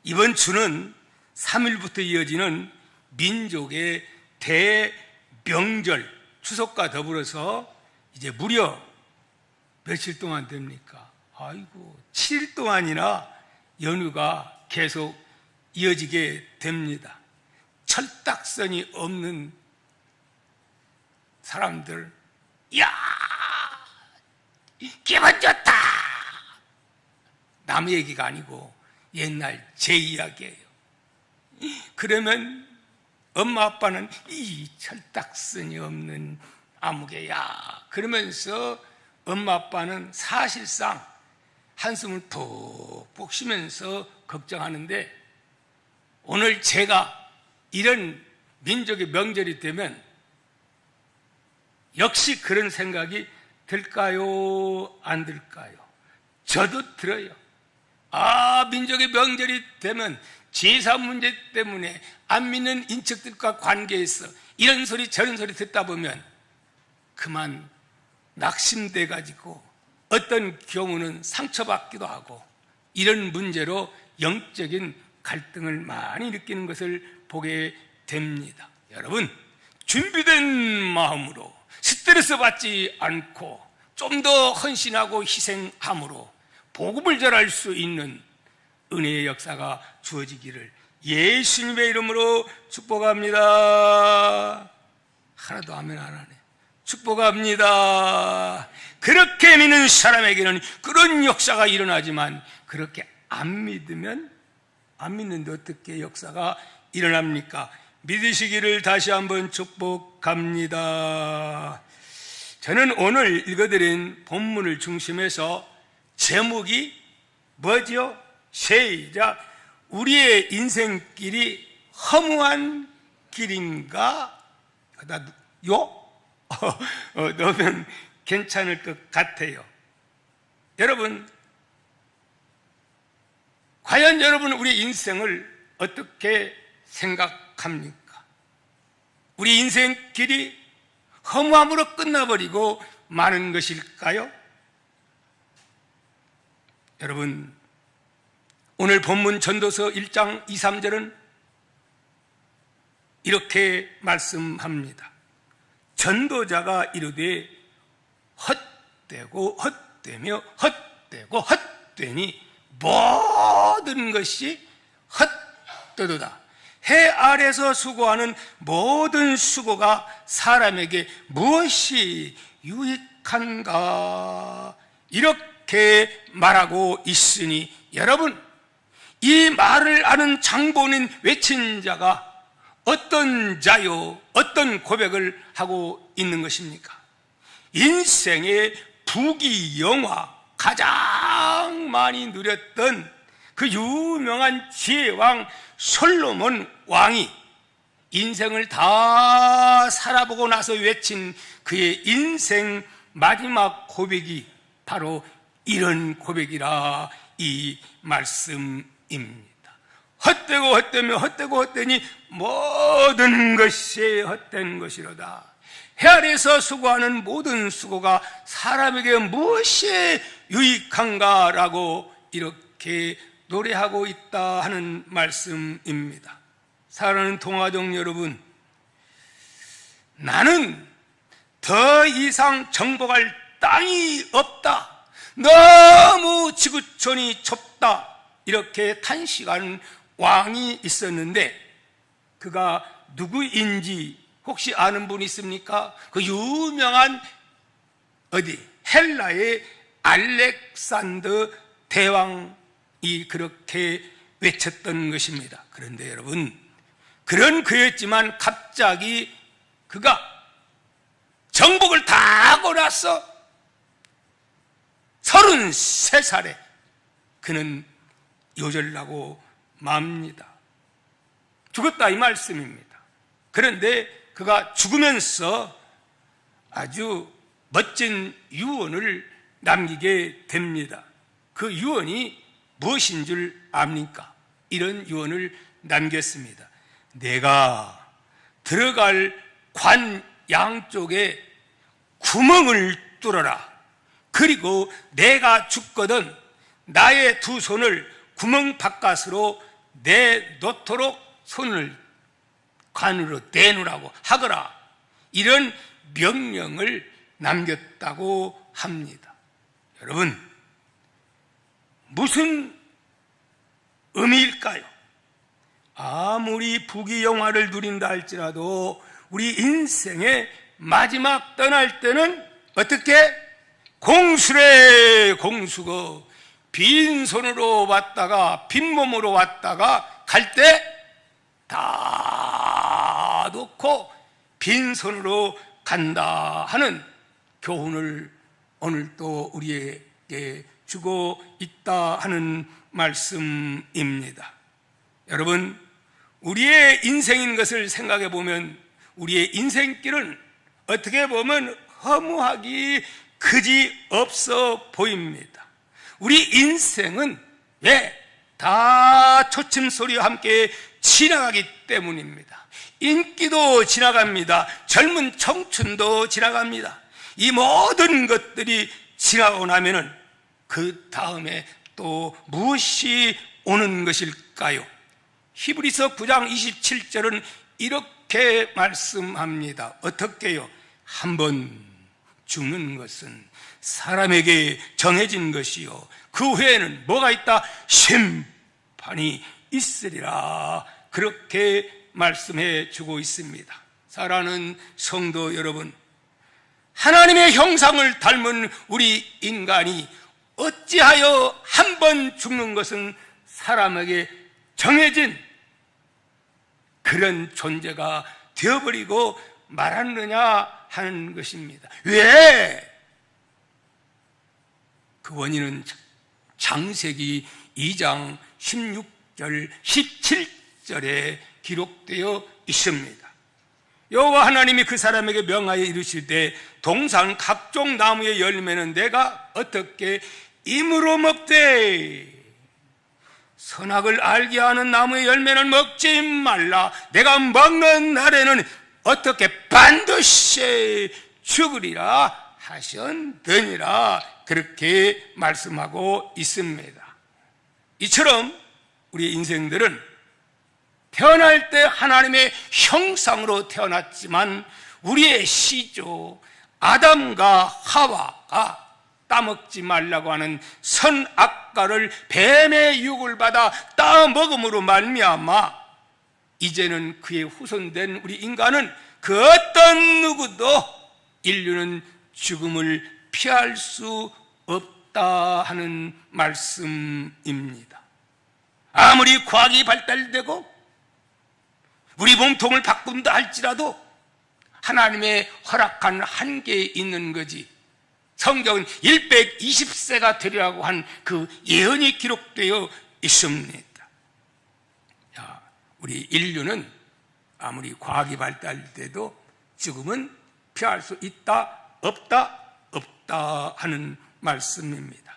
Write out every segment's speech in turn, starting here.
이번 주는 3일부터 이어지는 민족의 대명절 추석과 더불어서 이제 무려 며칠 동안 됩니까? 아이고, 7일 동안이나 연휴가 계속 이어지게 됩니다. 철딱선이 없는 사람들, 야, 기분 좋다! 남의 얘기가 아니고 옛날 제 이야기예요. 그러면 엄마 아빠는 이 철딱선이 없는 아무개야 그러면서 엄마 아빠는 사실상 한숨을 푹푹 쉬면서 걱정하는데, 오늘 제가 이런 민족의 명절이 되면 역시 그런 생각이 들까요? 안 들까요? 저도 들어요. 민족의 명절이 되면 제사 문제 때문에 안 믿는 인척들과 관계에서 이런 소리 저런 소리 듣다 보면 그만 낙심돼 가지고 어떤 경우는 상처받기도 하고 이런 문제로 영적인 갈등을 많이 느끼는 것을 보게 됩니다. 여러분, 준비된 마음으로 스트레스 받지 않고 좀 더 헌신하고 희생함으로 복음을 전할 수 있는 은혜의 역사가 주어지기를 예수님의 이름으로 축복합니다. 하나도 아멘 안 하네. 축복합니다. 그렇게 믿는 사람에게는 그런 역사가 일어나지만 그렇게 안 믿는데 어떻게 역사가 일어납니까? 믿으시기를 다시 한번 축복합니다. 저는 오늘 읽어드린 본문을 중심해서 제목이 뭐죠? 시작! 우리의 인생길이 허무한 길인가? 넣으면 괜찮을 것 같아요. 여러분, 과연 여러분 우리 인생을 어떻게 생각합니까? 우리 인생길이 허무함으로 끝나버리고 마는 것일까요? 여러분, 오늘 본문 전도서 1장 2, 3절은 이렇게 말씀합니다. 전도자가 이르되 헛되고 헛되며 헛되고 헛되니 모든 것이 헛되도다. 해 아래서 수고하는 모든 수고가 사람에게 무엇이 유익한가? 이렇게 말하고 있으니 여러분, 이 말을 아는 장본인 외친 자가 어떤 자요, 어떤 고백을 하고 있는 것입니까? 인생의 부귀영화 가장 많이 누렸던 그 유명한 지혜왕 솔로몬 왕이 인생을 다 살아보고 나서 외친 그의 인생 마지막 고백이 바로 이런 고백이라 이 말씀입니다. 헛되고 헛되며 헛되고 헛되니 모든 것이 헛된 것이로다. 해 아래서 수고하는 모든 수고가 사람에게 무엇이 유익한가라고 이렇게 노래하고 있다 하는 말씀입니다. 사랑하는 동아종 여러분, 나는 더 이상 정복할 땅이 없다, 너무 지구촌이 좁다, 이렇게 탄식하는 왕이 있었는데 그가 누구인지 혹시 아는 분 있습니까? 그 유명한 헬라의 알렉산더 대왕이 그렇게 외쳤던 것입니다. 그런데 여러분, 그런 그였지만 갑자기 그가 정복을 다 하고 나서 33살에 그는 요절나고 맙니다. 죽었다 이 말씀입니다. 그런데 그가 죽으면서 아주 멋진 유언을 남기게 됩니다. 그 유언이 무엇인 줄 압니까? 이런 유언을 남겼습니다. 내가 들어갈 관 양쪽에 구멍을 뚫어라. 그리고 내가 죽거든 나의 두 손을 구멍 바깥으로 내놓도록 손을 관으로 내놓으라고 하거라, 이런 명령을 남겼다고 합니다. 여러분, 무슨 의미일까요? 아무리 부귀영화를 누린다 할지라도 우리 인생의 마지막 떠날 때는 어떻게? 공수래 공수거, 빈손으로 왔다가 빈몸으로 왔다가 갈 때 다 놓고 빈손으로 간다 하는 교훈을 오늘 또 우리에게 주고 있다 하는 말씀입니다. 여러분, 우리의 인생인 것을 생각해 보면 우리의 인생길은 어떻게 보면 허무하기 그지없어 보입니다. 우리 인생은 왜? 다 초침소리와 함께 지나가기 때문입니다. 인기도 지나갑니다. 젊은 청춘도 지나갑니다. 이 모든 것들이 지나고 나면은 그 다음에 또 무엇이 오는 것일까요? 히브리서 9장 27절은 이렇게 말씀합니다. 어떻게요? 한번 죽는 것은 사람에게 정해진 것이요, 그 후에는 뭐가 있다? 심판이 있으리라. 그렇게 말씀해 주고 있습니다. 사랑하는 성도 여러분, 하나님의 형상을 닮은 우리 인간이 어찌하여 한 번 죽는 것은 사람에게 정해진 그런 존재가 되어버리고 말았느냐 하는 것입니다. 왜? 그 원인은 창세기 2장 16절 17절에 기록되어 있습니다. 여호와 하나님이 그 사람에게 명하여 이르시되 동산 각종 나무의 열매는 내가 어떻게 임으로 먹되 선악을 알게 하는 나무의 열매는 먹지 말라. 내가 먹는 날에는 어떻게 반드시 죽으리라 하셨느니라. 그렇게 말씀하고 있습니다. 이처럼 우리 인생들은 태어날 때 하나님의 형상으로 태어났지만 우리의 시조 아담과 하와가 따먹지 말라고 하는 선악과를 뱀의 유혹을 받아 따먹음으로 말미암아 이제는 그의 후손된 우리 인간은 그 어떤 누구도 인류는 죽음을 피할 수 없다 하는 말씀입니다. 아무리 과학이 발달되고 우리 몸통을 바꾼다 할지라도 하나님의 허락한 한계에 있는 거지. 성경은 120세가 되리라고 한 그 예언이 기록되어 있습니다. 자, 우리 인류는 아무리 과학이 발달돼도 죽음은 피할 수 있다, 없다, 없다 하는 말씀입니다.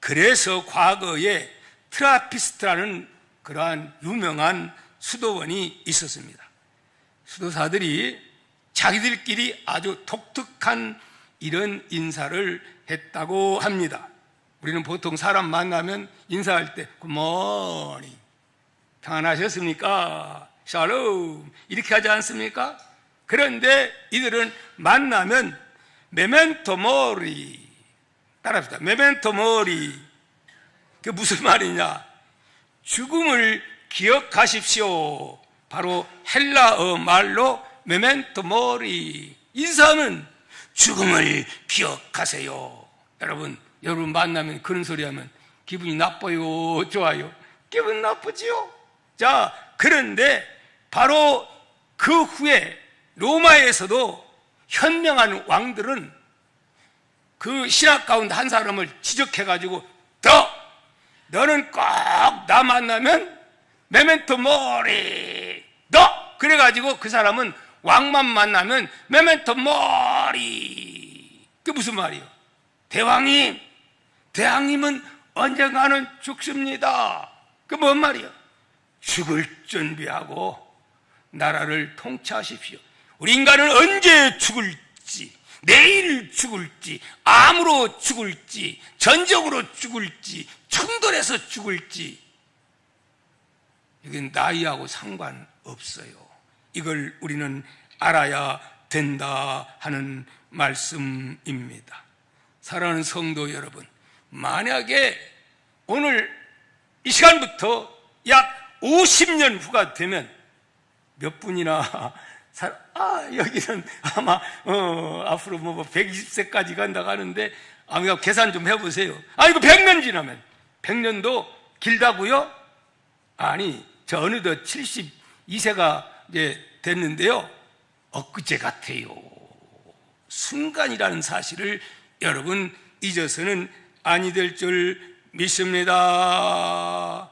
그래서 과거에 트라피스트라는 그러한 유명한 수도원이 있었습니다. 수도사들이 자기들끼리 아주 독특한 이런 인사를 했다고 합니다. 우리는 보통 사람 만나면 인사할 때 굿모닝, 평안하셨습니까? 샬롬, 이렇게 하지 않습니까? 그런데 이들은 만나면 메멘토 모리, 따라합시다. 메멘토 모리. 그게 무슨 말이냐? 죽음을 기억하십시오. 바로 헬라어 말로 메멘토 모리. 인사는 죽음을 기억하세요. 여러분 만나면 그런 소리 하면 기분이 나빠요, 좋아요? 기분 나쁘지요? 자, 그런데 바로 그 후에 로마에서도 현명한 왕들은 그 신하 가운데 한 사람을 지적해가지고 너는 꼭 나 만나면 메멘토 모리 너! 그래가지고 그 사람은 왕만 만나면 메멘토 모리. 그게 무슨 말이에요? 대왕님은 언젠가는 죽습니다. 그게 뭔 말이에요? 죽을 준비하고 나라를 통치하십시오. 우리 인간은 언제 죽을지, 내일 죽을지, 암으로 죽을지, 전적으로 죽을지, 충돌해서 죽을지 이건 나이하고 상관없어요. 이걸 우리는 알아야 된다 하는 말씀입니다. 사랑하는 성도 여러분, 만약에 오늘 이 시간부터 약 50년 후가 되면 몇 분이나 여기는 아마 앞으로 120세까지 간다고 하는데 아마 계산 좀 해보세요. 이거 100년 지나면 100년도 길다고요? 아니, 저 어느덧 72세가 이제 됐는데요, 엊그제 같아요. 순간이라는 사실을 여러분 잊어서는 아니 될 줄 믿습니다.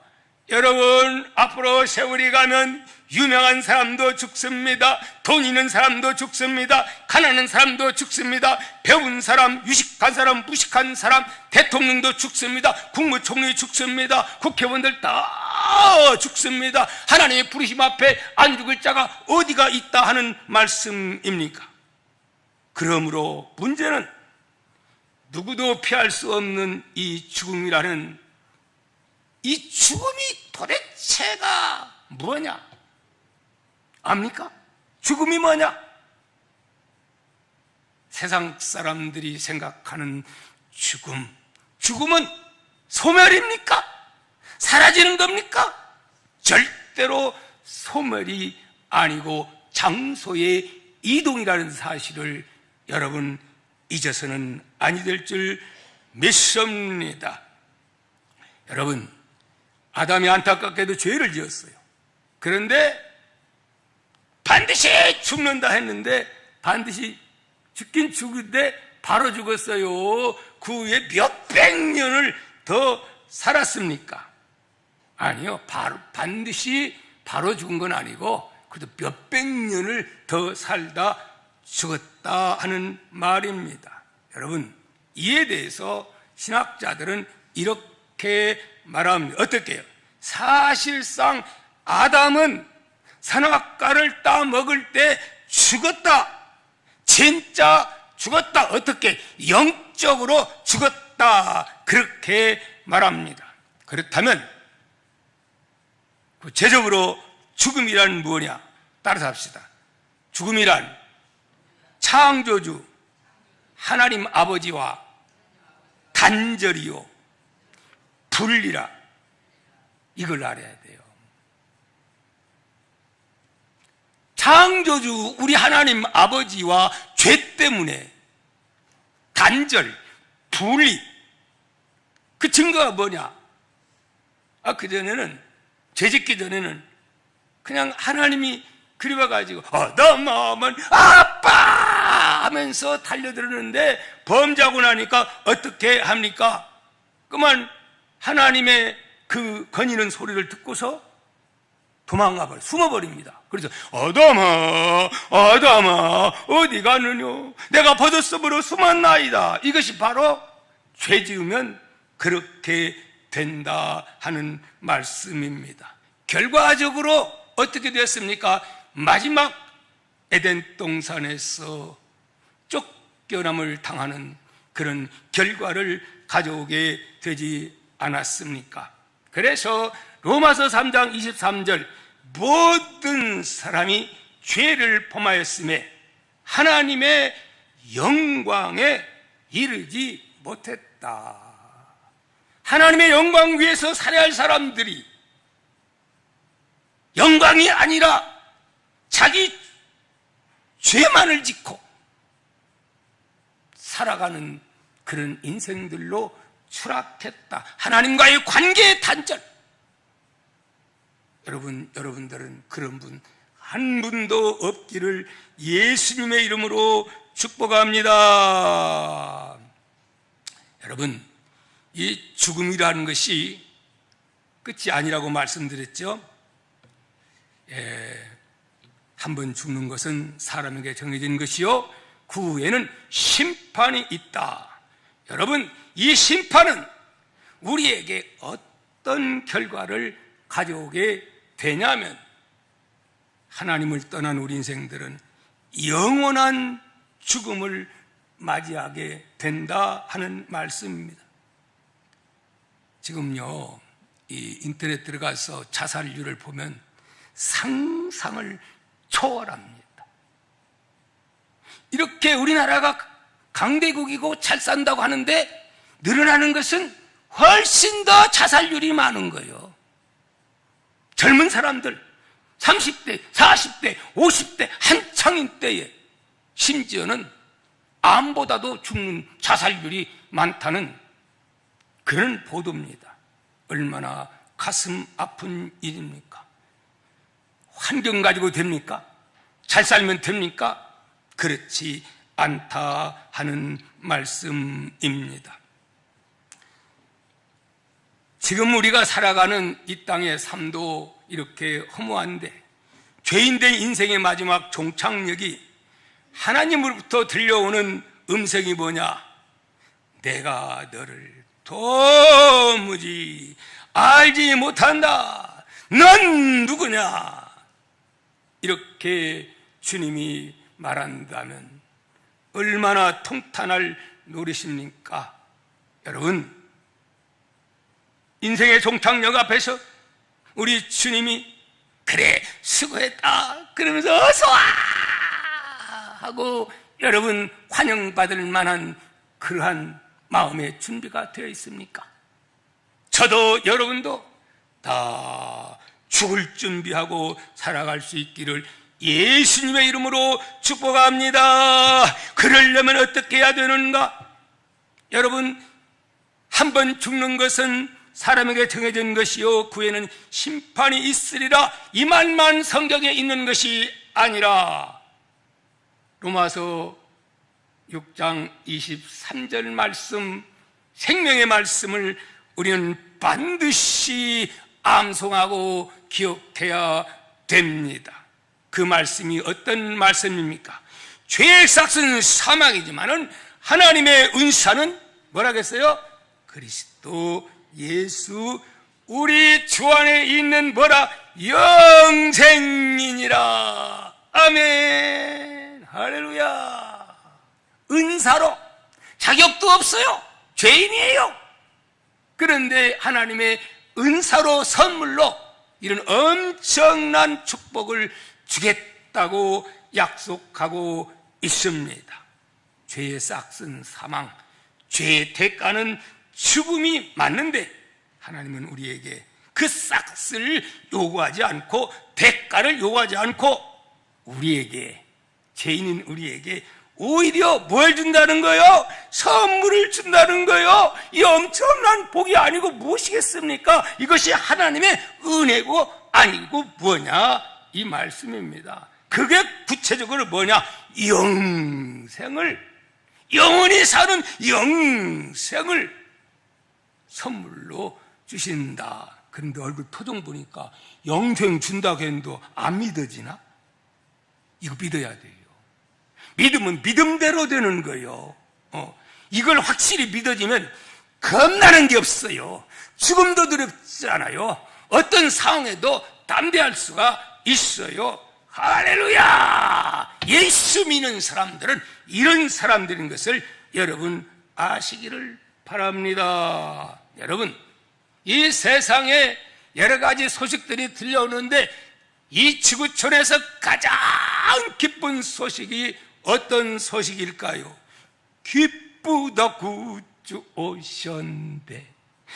여러분, 앞으로 세월이 가면 유명한 사람도 죽습니다. 돈 있는 사람도 죽습니다. 가난한 사람도 죽습니다. 배운 사람, 유식한 사람, 무식한 사람, 대통령도 죽습니다. 국무총리 죽습니다. 국회의원들 다 죽습니다. 하나님의 부르심 앞에 안 죽을 자가 어디가 있다 하는 말씀입니까? 그러므로 문제는 누구도 피할 수 없는 이 죽음이라는, 이 죽음이 도대체가 뭐냐? 압니까? 죽음이 뭐냐? 세상 사람들이 생각하는 죽음은 소멸입니까? 사라지는 겁니까? 절대로 소멸이 아니고 장소의 이동이라는 사실을 여러분 잊어서는 아니 될 줄 믿습니다. 여러분, 아담이 안타깝게도 죄를 지었어요. 그런데 반드시 죽는다 했는데 반드시 죽긴 죽은데 바로 죽었어요. 그 후에 몇백 년을 더 살았습니까? 아니요, 반드시 바로 죽은 건 아니고 그래도 몇백 년을 더 살다 죽었다 하는 말입니다. 여러분, 이에 대해서 신학자들은 이렇게 말합니다. 어떻게 해요? 사실상 아담은 선악과를 따먹을 때 죽었다. 진짜 죽었다. 어떻게? 영적으로 죽었다. 그렇게 말합니다. 그렇다면 구체적으로 죽음이란 뭐냐? 따라서 합시다. 죽음이란 창조주 하나님 아버지와 단절이요 분리라, 이걸 알아야 돼요. 창조주 우리 하나님 아버지와 죄 때문에 단절, 분리, 그 증거가 뭐냐? 그전에는, 죄짓기 전에는 그냥 하나님이 그리 와가지고 어덤하면 아빠 하면서 달려들었는데 범죄하고 나니까 어떻게 합니까? 그만 하나님의 그 거니는 소리를 듣고서 도망가버려, 숨어버립니다. 그래서 아담아 어디 가느냐, 내가 버섯섬으로 숨었나이다. 이것이 바로 죄 지으면 그렇게 된다 하는 말씀입니다. 결과적으로 어떻게 되었습니까? 마지막 에덴 동산에서 쫓겨남을 당하는 그런 결과를 가져오게 되지 않았습니까? 그래서 로마서 3장 23절, 모든 사람이 죄를 범하였음에 하나님의 영광에 이르지 못했다. 하나님의 영광 위에서 살아야 할 사람들이 영광이 아니라 자기 죄만을 짓고 살아가는 그런 인생들로 추락했다. 하나님과의 관계의 단절. 여러분들은 그런 분 한 분도 없기를 예수님의 이름으로 축복합니다. 여러분, 이 죽음이라는 것이 끝이 아니라고 말씀드렸죠. 한 번 죽는 것은 사람에게 정해진 것이요, 그 후에는 심판이 있다. 여러분, 이 심판은 우리에게 어떤 결과를 가져오게 되냐면, 하나님을 떠난 우리 인생들은 영원한 죽음을 맞이하게 된다 하는 말씀입니다. 지금요, 이 인터넷 들어가서 자살률을 보면 상상을 초월합니다. 이렇게 우리나라가 강대국이고 잘 산다고 하는데 늘어나는 것은 훨씬 더 자살률이 많은 거예요. 젊은 사람들 30대, 40대, 50대 한창인 때에 심지어는 암보다도 죽는 자살률이 많다는 그런 보도입니다. 얼마나 가슴 아픈 일입니까? 환경 가지고 됩니까? 잘 살면 됩니까? 그렇지 않다 하는 말씀입니다. 지금 우리가 살아가는 이 땅의 삶도 이렇게 허무한데 죄인된 인생의 마지막 종착역이 하나님으로부터 들려오는 음성이 뭐냐? 내가 너를 도무지 알지 못한다. 넌 누구냐? 이렇게 주님이 말한다면 얼마나 통탄할 노릇입니까? 여러분, 인생의 종착역 앞에서 우리 주님이 그래 수고했다 그러면서 어서와 하고 여러분 환영받을 만한 그러한 마음의 준비가 되어 있습니까? 저도 여러분도 다 죽을 준비하고 살아갈 수 있기를 예수님의 이름으로 축복합니다. 그러려면 어떻게 해야 되는가? 여러분, 한 번 죽는 것은 사람에게 정해진 것이요 그 후에는 심판이 있으리라, 이 말만 성경에 있는 것이 아니라 로마서 6장 23절 말씀, 생명의 말씀을 우리는 반드시 암송하고 기억해야 됩니다. 그 말씀이 어떤 말씀입니까? 죄의 삭은 사망이지만은 하나님의 은사는 뭐라겠어요? 그리스도 예수 우리 주 안에 있는 뭐라? 영생이니라. 아멘. 할렐루야. 은사로, 자격도 없어요. 죄인이에요. 그런데 하나님의 은사로 선물로 이런 엄청난 축복을 주겠다고 약속하고 있습니다. 죄의 싹은 사망, 죄의 대가는 죽음이 맞는데 하나님은 우리에게 그 싹을 요구하지 않고 대가를 요구하지 않고 우리에게, 죄인인 우리에게 오히려 뭘 준다는 거요? 선물을 준다는 거요. 이 엄청난 복이 아니고 무엇이겠습니까? 이것이 하나님의 은혜고 아니고 뭐냐? 이 말씀입니다. 그게 구체적으로 뭐냐? 영생을, 영원히 사는 영생을 선물로 주신다. 그런데 얼굴 표정 보니까 영생 준다고 했는데 안 믿어지나? 이거 믿어야 돼요. 믿으면 믿음대로 되는 거예요. 이걸 확실히 믿어지면 겁나는 게 없어요. 죽음도 두렵지 않아요. 어떤 상황에도 담대할 수가 있어요. 할렐루야! 예수 믿는 사람들은 이런 사람들인 것을 여러분 아시기를 바랍니다. 여러분, 이 세상에 여러 가지 소식들이 들려오는데 이 지구촌에서 가장 기쁜 소식이 어떤 소식일까요? 기쁘다 구주 오셨네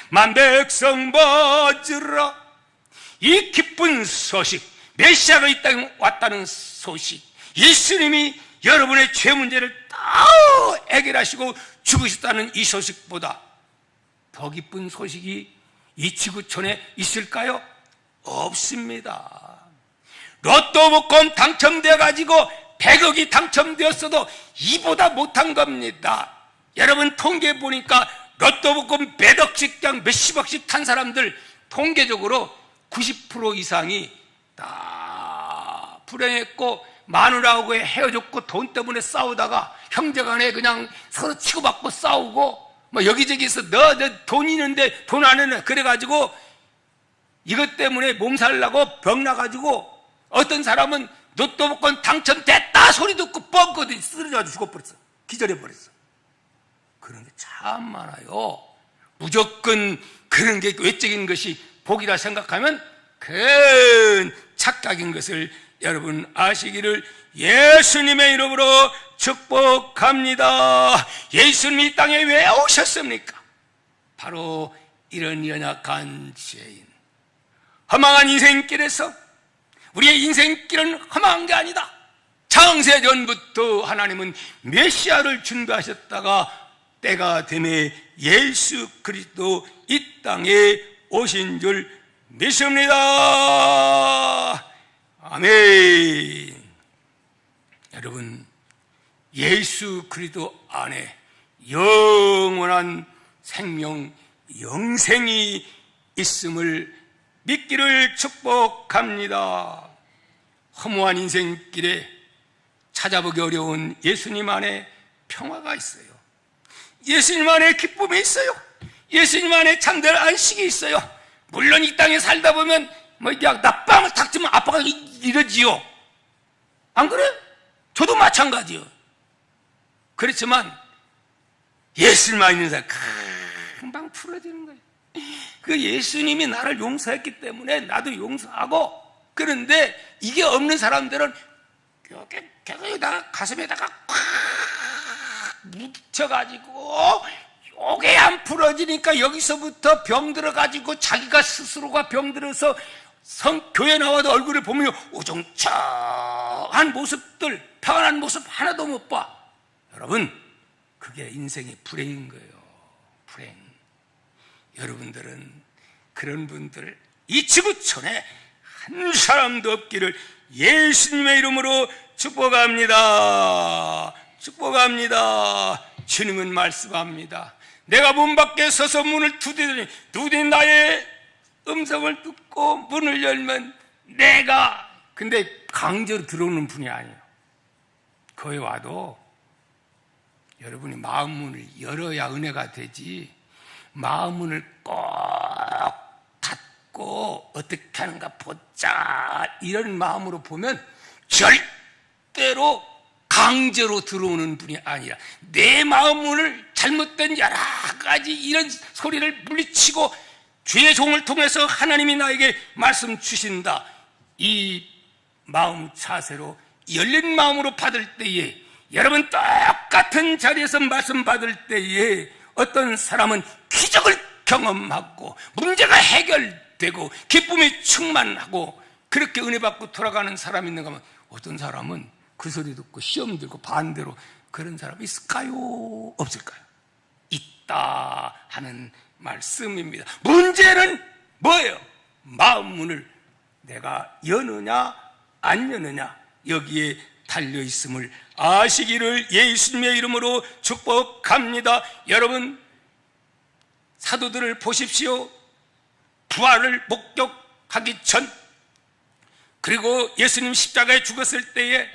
만백성 맞으라. 이 기쁜 소식, 메시아가 이 땅에 왔다는 소식, 예수님이 여러분의 죄 문제를 다 해결하시고 죽으셨다는 이 소식보다 더 기쁜 소식이 이 지구촌에 있을까요? 없습니다. 로또 복권 당첨돼가지고 100억이 당첨되었어도 이보다 못한 겁니다. 여러분 통계 보니까 로또 복권 몇 억씩, 그냥 몇십억씩 탄 사람들 통계적으로 90% 이상이 다 불행했고 마누라하고 헤어졌고 돈 때문에 싸우다가 형제간에 그냥 서로 치고받고 싸우고 뭐 여기저기서 너 돈 있는데 돈 안 해내 그래가지고 이것 때문에 몸살나고 병 나가지고 어떤 사람은 로또 복권 당첨됐다 소리 듣고 뻥거든 쓰러져가지고 죽어버렸어. 기절해버렸어. 그런 게 참 많아요. 무조건 그런 게 외적인 것이 복이라 생각하면 큰 착각인 것을 여러분 아시기를 예수님의 이름으로 축복합니다. 예수님이 이 땅에 왜 오셨습니까? 바로 이런 연약한 죄인, 허망한 인생길에서, 우리의 인생길은 허망한 게 아니다. 창세전부터 하나님은 메시아를 준비하셨다가 때가 되매 예수 그리스도 이 땅에 오신 줄 믿습니다. 아멘. 여러분, 예수 그리스도 안에 영원한 생명, 영생이 있음을 믿기를 축복합니다. 허무한 인생길에 찾아보기 어려운 예수님 안에 평화가 있어요. 예수님 안에 기쁨이 있어요. 예수님 안에 참된 안식이 있어요. 물론 이 땅에 살다 보면 낮방을 탁 치면 아빠가 이러지요. 안 그래? 저도 마찬가지요. 그렇지만 예수님만 있는 사람 금방 풀어지는 거예요. 그 예수님이 나를 용서했기 때문에 나도 용서하고, 그런데 이게 없는 사람들은 여기다가 가슴에다가 꽉 묻혀가지고 요게 안 풀어지니까 여기서부터 병들어가지고 자기가 스스로가 병들어서 교회 나와도 얼굴을 보면 우중충한 모습들, 평안한 모습 하나도 못 봐. 여러분, 그게 인생의 불행인 거예요. 불행. 여러분들은 그런 분들 이 지구촌에 한 사람도 없기를 예수님의 이름으로 축복합니다. 축복합니다. 주님은 말씀합니다. 내가 문 밖에 서서 문을 두드리니 누구든지 나의 음성을 듣고 문을 열면 내가, 근데 강제로 들어오는 분이 아니에요. 거기 와도 여러분이 마음 문을 열어야 은혜가 되지, 마음 문을 꼭 닫고 어떻게 하는가 보자 이런 마음으로 보면 절대로 강제로 들어오는 분이 아니라 내 마음 문을 잘못된 여러 가지 이런 소리를 물리치고 주의 종을 통해서 하나님이 나에게 말씀 주신다. 이 마음 자세로 열린 마음으로 받을 때에, 여러분 똑같은 자리에서 말씀 받을 때에 어떤 사람은 기적을 경험하고 문제가 해결되고 기쁨이 충만하고 그렇게 은혜 받고 돌아가는 사람이 있는가 하면, 어떤 사람은 그 소리 듣고 시험 들고 반대로 그런 사람이 있을까요? 없을까요? 있다 하는 말씀입니다. 문제는 뭐예요? 마음 문을 내가 여느냐 안 여느냐, 여기에 달려있음을 아시기를 예수님의 이름으로 축복합니다. 여러분, 사도들을 보십시오. 부활을 목격하기 전, 그리고 예수님 십자가에 죽었을 때에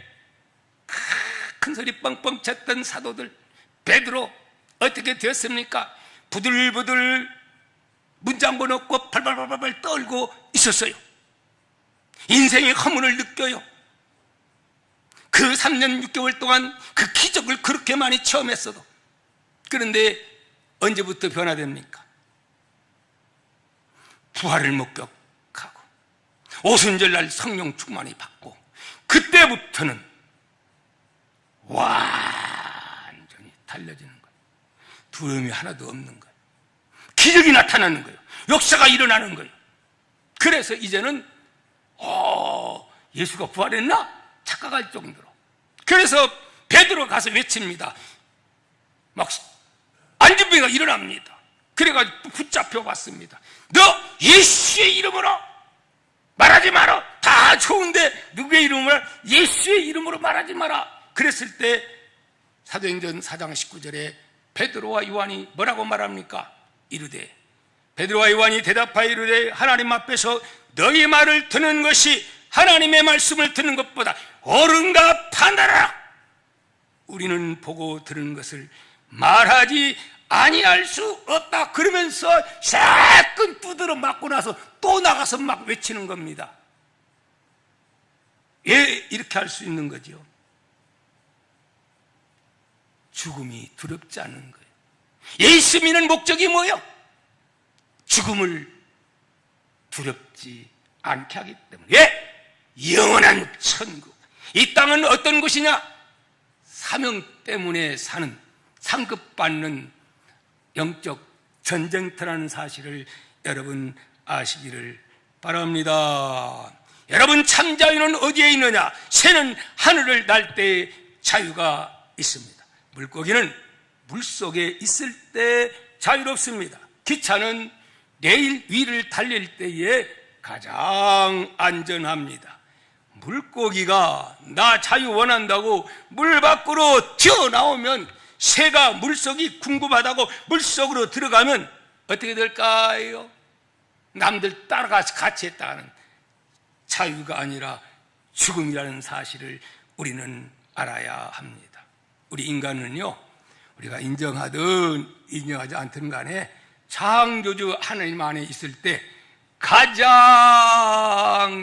큰 소리 뻥뻥 쳤던 사도들, 베드로 어떻게 되었습니까? 부들부들 문장고 넣고 발발발발 떨고 있었어요. 인생의 허문을 느껴요. 그 3년 6개월 동안 그 기적을 그렇게 많이 체험했어도. 그런데 언제부터 변화됩니까? 부활을 목격하고 오순절날 성령 충만이 받고, 그때부터는 완전히 달라지는 거예요. 두려움이 하나도 없는 거예요. 기적이 나타나는 거예요. 역사가 일어나는 거예요. 그래서 이제는 예수가 부활했나? 착각할 정도로. 그래서 베드로 가서 외칩니다. 막 안진병이가 일어납니다. 그래가지고 붙잡혀 봤습니다. 너 예수의 이름으로 말하지 마라. 다 좋은데 누구의 이름으로? 예수의 이름으로 말하지 마라. 그랬을 때 사도행전 4장 19절에 베드로와 요한이 뭐라고 말합니까? 이르되, 베드로와 요한이 대답하여 이르되, 하나님 앞에서 너희 말을 듣는 것이 하나님의 말씀을 듣는 것보다 옳은가 판단하라. 우리는 보고 들은 것을 말하지 아니할 수 없다. 그러면서 사끈 두드러 맞고 나서 또 나가서 막 외치는 겁니다. 왜 이렇게 할 수 있는 거죠? 죽음이 두렵지 않은 거예요. 예수 믿는 목적이 뭐예요? 죽음을 두렵지 않게 하기 때문에. 왜? 영원한 천국. 이 땅은 어떤 곳이냐? 사명 때문에 사는, 상급받는 영적 전쟁터라는 사실을 여러분 아시기를 바랍니다. 여러분, 참 자유는 어디에 있느냐? 새는 하늘을 날 때의 자유가 있습니다. 물고기는 물속에 있을 때 자유롭습니다. 기차는 레일 위를 달릴 때에 가장 안전합니다. 물고기가 나 자유 원한다고 물 밖으로 튀어나오면, 새가 물속이 궁금하다고 물속으로 들어가면 어떻게 될까요? 남들 따라가서 같이 했다는 자유가 아니라 죽음이라는 사실을 우리는 알아야 합니다. 우리 인간은요, 우리가 인정하든 인정하지 않든 간에 창조주 하나님 안에 있을 때 가장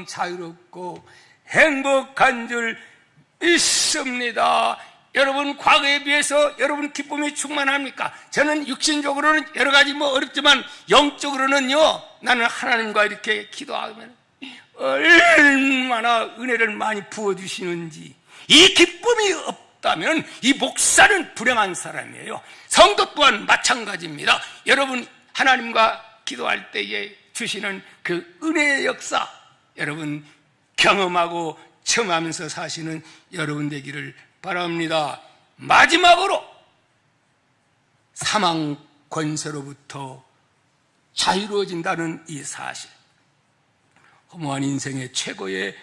자유롭고 행복한 줄 믿습니다. 여러분, 과거에 비해서 여러분 기쁨이 충만합니까? 저는 육신적으로는 여러 가지 어렵지만 영적으로는요, 나는 하나님과 이렇게 기도하면 얼마나 은혜를 많이 부어주시는지. 이 기쁨이 없다면 이 목사는 불행한 사람이에요. 성도 또한 마찬가지입니다. 여러분, 하나님과 기도할 때에 주시는 그 은혜의 역사, 여러분 경험하고 체험하면서 사시는 여러분 되기를 바랍니다. 마지막으로 사망 권세로부터 자유로워진다는 이 사실. 허무한 인생의 최고의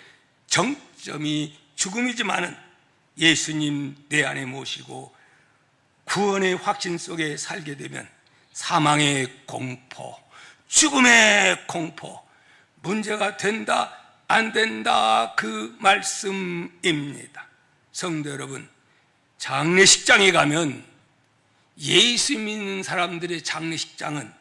정점이 죽음이지만은 예수님 내 안에 모시고 구원의 확신 속에 살게 되면 사망의 공포, 죽음의 공포, 문제가 된다 안 된다, 그 말씀입니다. 성도 여러분, 장례식장에 가면 예수 믿는 사람들의 장례식장은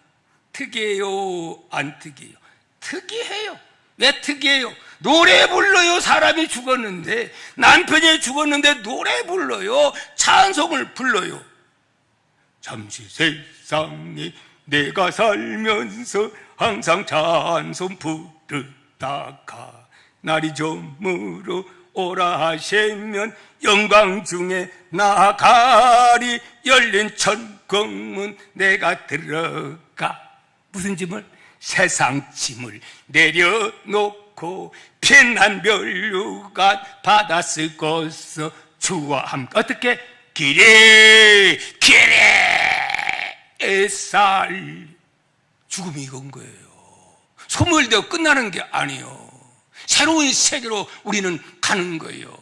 특이해요, 안 특이해요? 특이해요. 왜 특이해요? 노래 불러요. 사람이 죽었는데, 남편이 죽었는데 노래 불러요. 찬송을 불러요. 잠시 세상에 내가 살면서 항상 찬송 부르다가 날이 저물어 오라 하시면 영광 중에 나가리. 열린 천국문 내가 들어가. 무슨 짐을? 세상 짐을 내려놓고 빛난 면류관 받아 쓰고서 주와 함께 어떻게? 길에 살. 죽음이 이건 거예요. 소멸되어 끝나는 게 아니에요. 새로운 세계로 우리는 가는 거예요.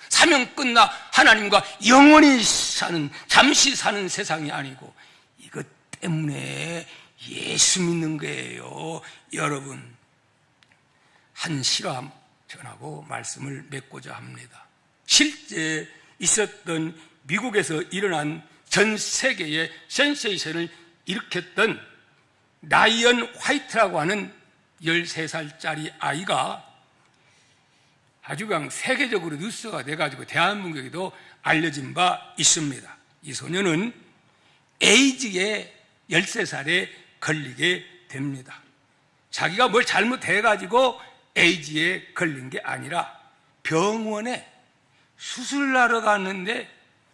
사명 끝나 하나님과 영원히 사는, 잠시 사는 세상이 아니고, 이것 때문에 예수 믿는 거예요. 여러분, 한 실화 전하고 말씀을 맺고자 합니다. 실제 있었던 미국에서 일어난 전 세계의 센세이션을 일으켰던 라이언 화이트라고 하는 13살짜리 아이가 아주 그냥 세계적으로 뉴스가 돼가지고 대한민국에도 알려진 바 있습니다. 이 소녀는 에이즈에 13살에 걸리게 됩니다. 자기가 뭘 잘못해가지고 에이즈에 걸린 게 아니라 병원에 수술하러 갔는데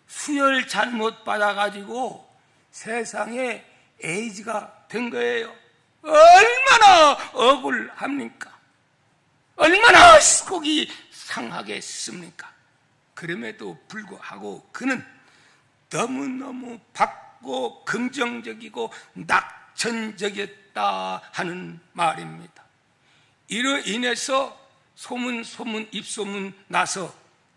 수혈 잘못 받아가지고 세상에 에이즈가 된 거예요. 얼마나 억울합니까? 얼마나 속이 상하겠습니까? 그럼에도 불구하고 그는 너무너무 밝고 긍정적이고 낙천적이었다 하는 말입니다. 이로 인해서 입소문 나서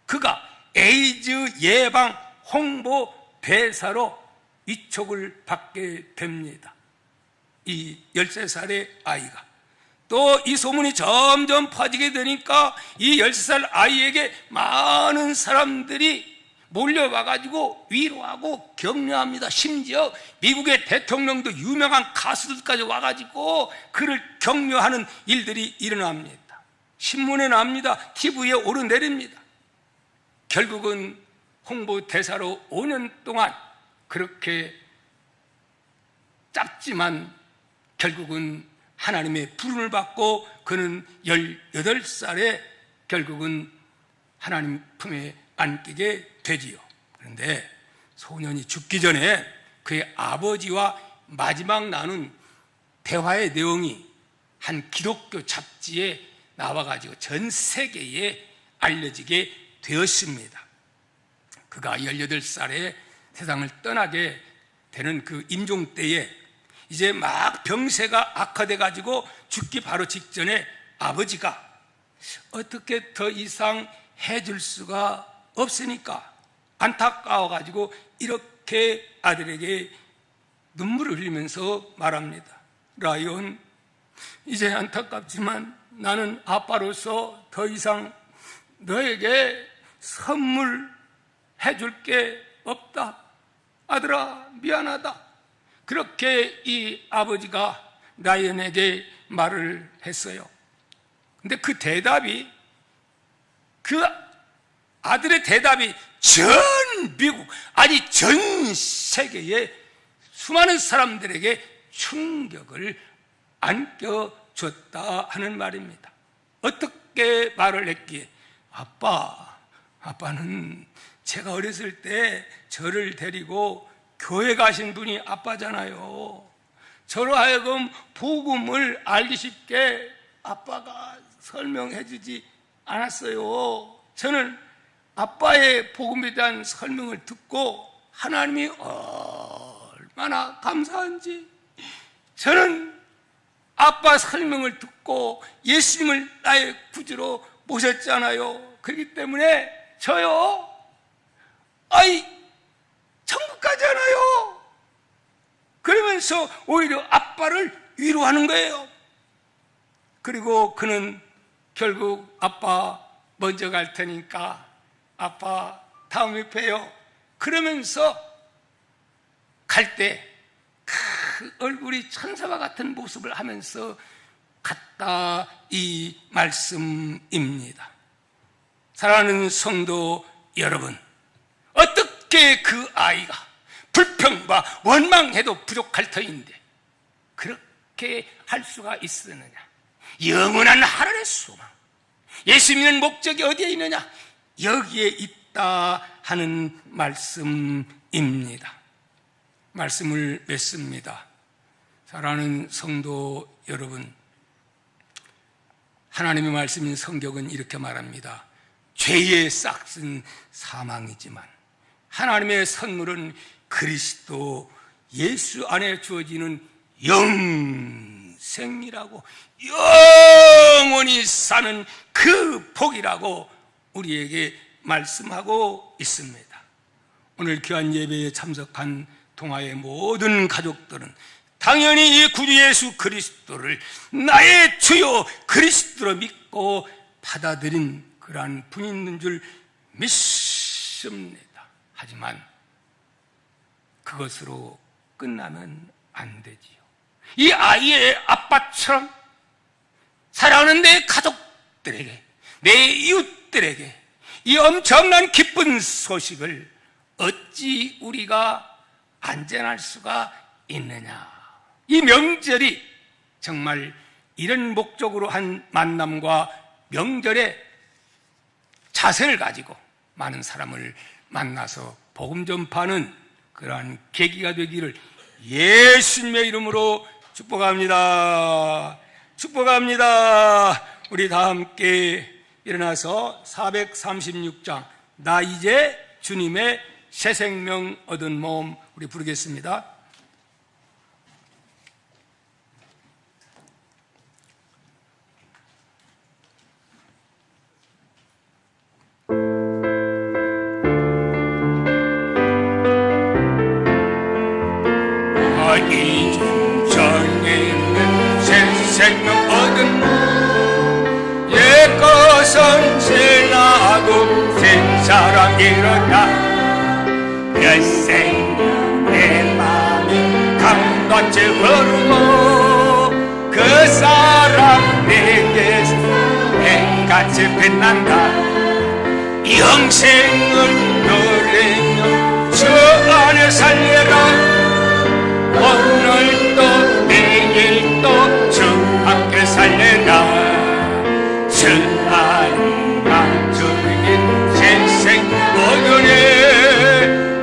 그가 에이즈 예방 홍보 대사로 위촉을 받게 됩니다. 이 13살의 아이가. 또 이 소문이 점점 퍼지게 되니까 이 13살 아이에게 많은 사람들이 몰려와가지고 위로하고 격려합니다. 심지어 미국의 대통령도 유명한 가수들까지 와가지고 그를 격려하는 일들이 일어납니다. 신문에 납니다. TV에 오르내립니다. 결국은 홍보대사로 5년 동안 그렇게 짧지만 결국은 하나님의 부름을 받고 그는 18살에 결국은 하나님 품에 안기게 되지요. 그런데 소년이 죽기 전에 그의 아버지와 마지막 나눈 대화의 내용이 한 기독교 잡지에 나와가지고 전 세계에 알려지게 되었습니다. 그가 18살에 세상을 떠나게 되는 그 임종 때에 이제 막 병세가 악화돼 가지고 죽기 바로 직전에 아버지가 어떻게 더 이상 해줄 수가 없으니까 안타까워 가지고 이렇게 아들에게 눈물을 흘리면서 말합니다. 라이온, 이제 안타깝지만 나는 아빠로서 더 이상 너에게 선물 해줄 게 없다. 아들아, 미안하다. 그렇게 이 아버지가 라이언에게 말을 했어요. 근데 그 대답이, 그 아들의 대답이 전 미국, 아니 전 세계의 수많은 사람들에게 충격을 안겨줬다 하는 말입니다. 어떻게 말을 했기에? 아빠는 제가 어렸을 때 저를 데리고 교회 가신 분이 아빠잖아요. 저로 하여금 복음을 알기 쉽게 아빠가 설명해 주지 않았어요. 저는 아빠의 복음에 대한 설명을 듣고 하나님이 얼마나 감사한지, 저는 아빠 설명을 듣고 예수님을 나의 구주로 모셨잖아요. 그렇기 때문에 저요, 천국 가잖아요. 그러면서 오히려 아빠를 위로하는 거예요. 그리고 그는 결국 아빠 먼저 갈 테니까 아빠 다음에 봬요. 그러면서 갈 때 그 얼굴이 천사와 같은 모습을 하면서 갔다, 이 말씀입니다. 사랑하는 성도 여러분, 어떻게 그 아이가 불평과 원망해도 부족할 터인데 그렇게 할 수가 있었느냐? 영원한 하늘의 소망, 예수 믿는 목적이 어디에 있느냐? 여기에 있다 하는 말씀입니다. 말씀을 맺습니다. 사랑하는 성도 여러분, 하나님의 말씀인 성경은 이렇게 말합니다. 죄의 싹은 사망이지만 하나님의 선물은 그리스도 예수 안에 주어지는 영생이라고, 영원히 사는 그 복이라고 우리에게 말씀하고 있습니다. 오늘 귀한 예배에 참석한 동아의 모든 가족들은 당연히 이 구주 예수 그리스도를 나의 주요 그리스도로 믿고 받아들인 그러한 분이 있는 줄 믿습니다. 하지만 그것으로 끝나면 안 되지요. 이 아이의 아빠처럼 사랑하는 내 가족들에게, 내 이웃들에게 이 엄청난 기쁜 소식을 어찌 우리가 안전할 수가 있느냐? 이 명절이 정말 이런 목적으로 한 만남과 명절의 자세를 가지고 많은 사람을 만나서 복음 전파하는 그러한 계기가 되기를 예수님의 이름으로 축복합니다. 축복합니다. 우리 다 함께 일어나서 436장 나 이제 주님의 새 생명 얻은 몸 우리 부르겠습니다. 이제 주님의 새 생명 얻은 몸 옛것은 지나고 새 사람 일어나 열생 내 맘이 강같이 흐르고 그 사람 내게 해같이 빛난다. 영생을 누리며 주 안에 살려라. 오늘도 내일도 주 저 안과 주인 세상 모르네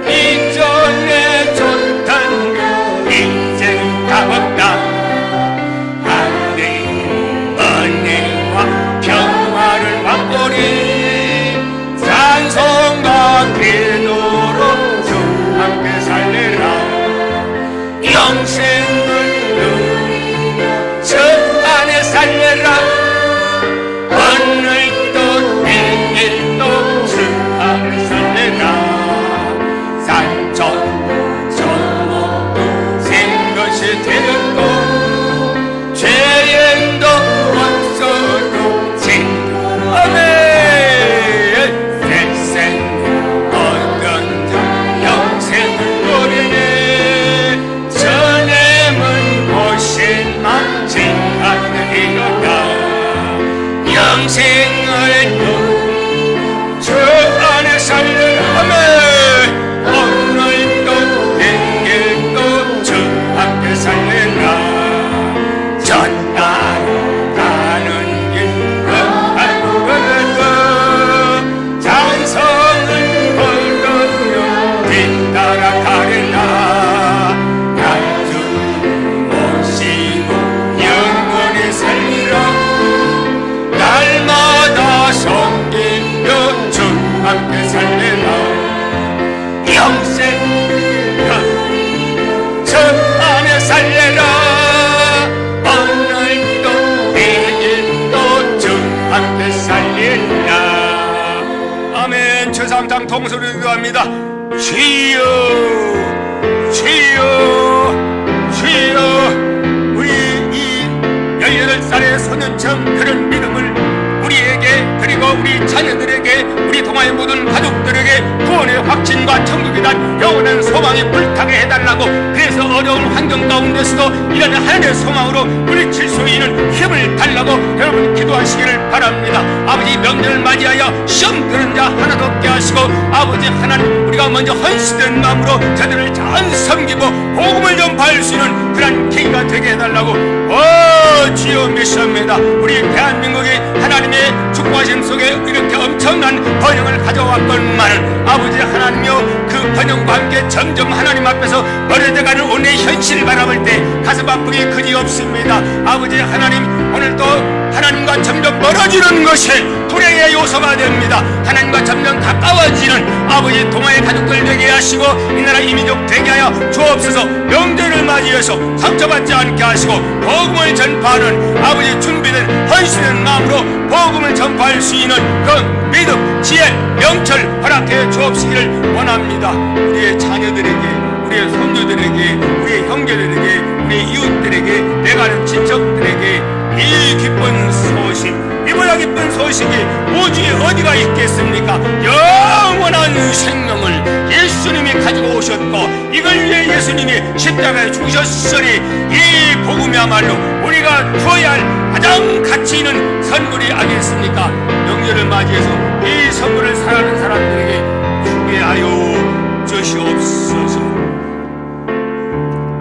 이전에 좋던 거 이제 다없다 하늘의 은혜와 평화를 맛보리 찬송과 기도로 주 함께 살리라 영생을 누리며 저 안에 살려라 오늘도 내일도 주 안에 살려라 산천 저목도 생것이 되었고 죄인도 없어도 친구 아멘 세상 어떤 자 영생을 노리네 전에문 오신 망치 하늘이로다 영생을 누리며 주 안에 살려라 아멘 오늘도 내일도 주 함께 살려라 전날 가는 길 건강하고 걸어도 찬송을 부르며 뒤따라가리라 날주 모시고 영원히 살리라 날마다 섬기며 주 함께 살리라 영생 저 안에 살려라 오늘도 내일도 주 함께 살리라 아멘 제3장 통소리로 기도합니다 주여 주여 주여 우리 이 18살의 소년처럼 그런 믿음을 우리에게 그리고 우리 자녀들에게 우리 동아의 모든 가족들에게 구원의 확신과 천국에 대한 영원한 소망이 불타게 해달라고 그래서 어려운 환경 가운데서도 이런 하나님의 소망으로 물리칠 수 있는 힘을 달라고 여러분 기도하시기를 바랍니다 아버지 명절을 맞이하여 시험 드는 자 하나도 없게 하시고 아버지 하나님 우리가 먼저 헌신된 마음으로 저들을 잘 섬기고 복음을 전파할 수 있는 그런 계기가 되게 해달라고 주여 믿습니다 우리 대한민국이 하나님의 축복하심 속에 이렇게 엄청난 번영을 가져왔건만은 아버지 하나님이여 그 번영과 함께 점점 하나님 앞에서 멀어져가는 오늘의 현실을 바라볼 때 가슴 아프기 그지없습니다 아버지 하나님 오늘도 하나님과 점점 멀어지는 것이 불행의 요소가 됩니다 하나님과 점점 가까워지는 아버지 동아의 가족들 되게 하시고 이 나라 이민족 되게 하여 주옵소서 명절을 맞이해서 상처받지 않게 하시고 복음을 전파하는 아버지 준비된 헌신된 마음으로 복음을 전파할 수 있는 그 믿음, 지혜, 명철 허락해 주옵시기를 원합니다 우리의 자녀들에게 우리의 손주들에게 우리의 형제들에게 우리의 이웃들에게 내가 아는 친척들에게 이 기쁜 소식 이보다 기쁜 소식이 우주에 어디가 있겠습니까 영원한 생명을 예수님이 가지고 오셨고 이걸 위해 예수님이 십자가에 죽으셨으니 이 복음이야말로 우리가 주어야 할 가장 가치 있는 선물이 아니겠습니까 명절을 맞이해서 이 선물을 사랑하는 사람들에게 주게하여 주시옵소서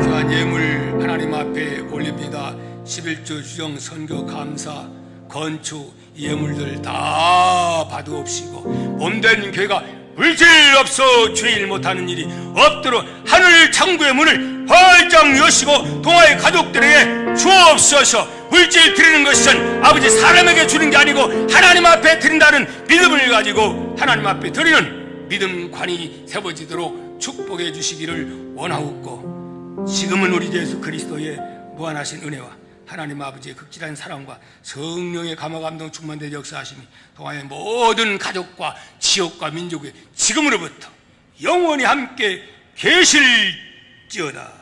귀한 예물 하나님 앞에 올립니다 11조 주정 선교 감사 건축 예물들 다 받아옵시고 몸된 교회가 물질 없어 주일 못하는 일이 없도록 하늘 창구의 문을 활짝 여시고 동아의 가족들에게 주옵소서 물질 드리는 것은 아버지 사람에게 주는 게 아니고 하나님 앞에 드린다는 믿음을 가지고 하나님 앞에 드리는 믿음관이 세워지도록 축복해 주시기를 원하옵고 지금은 우리 주 예수 그리스도의 무한하신 은혜와 하나님 아버지의 극진한 사랑과 성령의 감화감동 충만된 역사하심이 동아의 모든 가족과 지역과 민족에 지금으로부터 영원히 함께 계실지어다.